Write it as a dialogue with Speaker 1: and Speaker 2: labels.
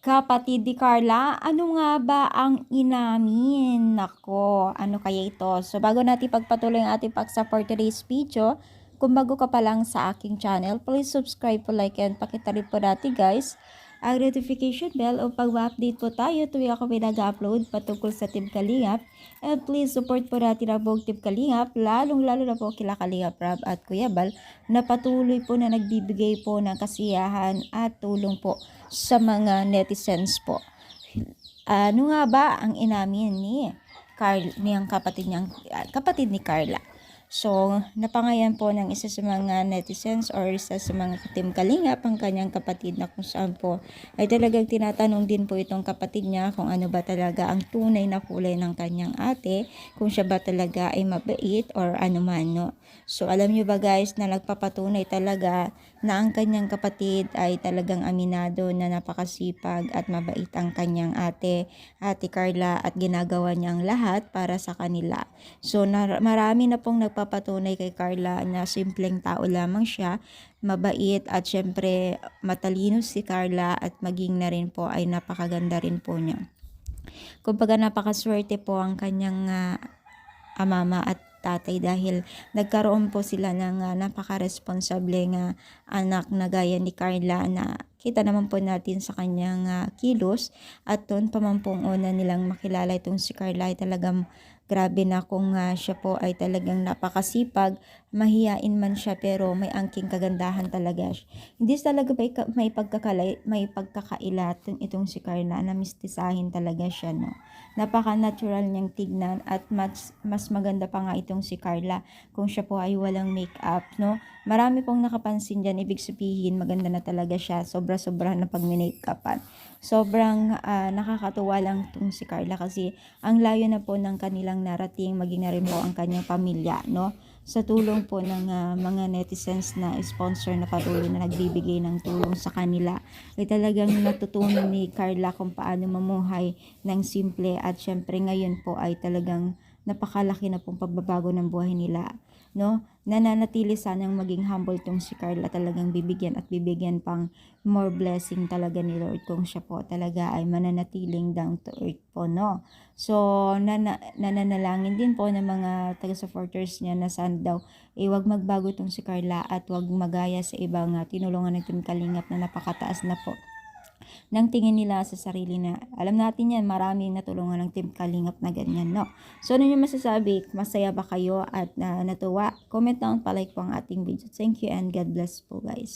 Speaker 1: Kapatid ni Carla, ano nga ba ang inamin? Nako, ano kaya ito? So, bago natin pagpatuloy ang ating paksa for today's video, kung bago ka pa lang sa aking channel, please subscribe po, like, and pakita rin po natin guys ang notification bell o pag-update po tayo tuwing ako may nag-upload patungkol sa Team Kalingap. And please support po natin ang buong Team Kalingap, lalong-lalo na po kila Kalingap Rob at Kuya Bal na patuloy po na nagbibigay po ng kasiyahan at tulong po sa mga netizens po. Ano nga ba ang inamin ni niyang kapatid ni Carla? So, napangayan po ng isa sa mga netizens or isa sa mga Team Kalingap ang kanyang kapatid na kung saan po ay talagang tinatanong din po itong kapatid niya kung ano ba talaga ang tunay na kulay ng kanyang ate, kung siya ba talaga ay mabait or ano man, no? So, alam nyo ba guys na nagpapatunay talaga na ang kanyang kapatid ay talagang aminado na napakasipag at mabait ang kanyang ate Carla at ginagawa niyang lahat para sa kanila. So, marami na pong nagpapatunay kay Carla na simpleng tao lamang siya, mabait at syempre matalino si Carla at maging na rin po ay napakaganda rin po niya. Kumbaga napakaswerte po ang kanyang mama at tatay dahil nagkaroon po sila ng napaka-responsableng anak na gaya ni Carla na kita naman po natin sa kanyang kilos at doon pa man pong una nilang makilala itong si Carla ay talagang grabe na kung siya po ay talagang napakasipag, mahiyain man siya pero may angking kagandahan talaga siya. Hindi talaga may pagkakaila itong si Carla na mistisahin talaga siya, no. Napaka-natural niyang tignan at mas maganda pa nga itong si Carla kung siya po ay walang makeup, no. Marami pong nakapansin dyan, ibig sabihin maganda na talaga siya, sobra-sobra na pag minakeupan. Sobrang nakakatuwa lang itong si Carla kasi ang layo na po ng kanilang narating, maging na rin po ang kanyang pamilya, no? Sa tulong po ng mga netizens na sponsor na patuloy na nagbibigay ng tulong sa kanila, ay talagang natutunan ni Carla kung paano mamuhay ng simple at syempre ngayon po ay talagang napakalaki na pong pagbabago ng buhay nila, no? Nananatili sanang maging humble tong si Carla, talagang bibigyan at bibigyan pang more blessing talaga ni Lord kung siya po talaga ay mananatiling down to earth po, no? So, nananalangin din po ng mga taga-supporters niya na sana daw wag magbago tong si Carla at wag magaya sa ibang tinulungan ng Team Kalingap na napakataas na po ng tingin nila sa sarili na alam natin yan, maraming natulungan ng Team Kalingap na ganyan, no? So, ano nyo masasabi? Masaya ba kayo at natuwa? Comment down, palike po ang ating video. Thank you and God bless po guys.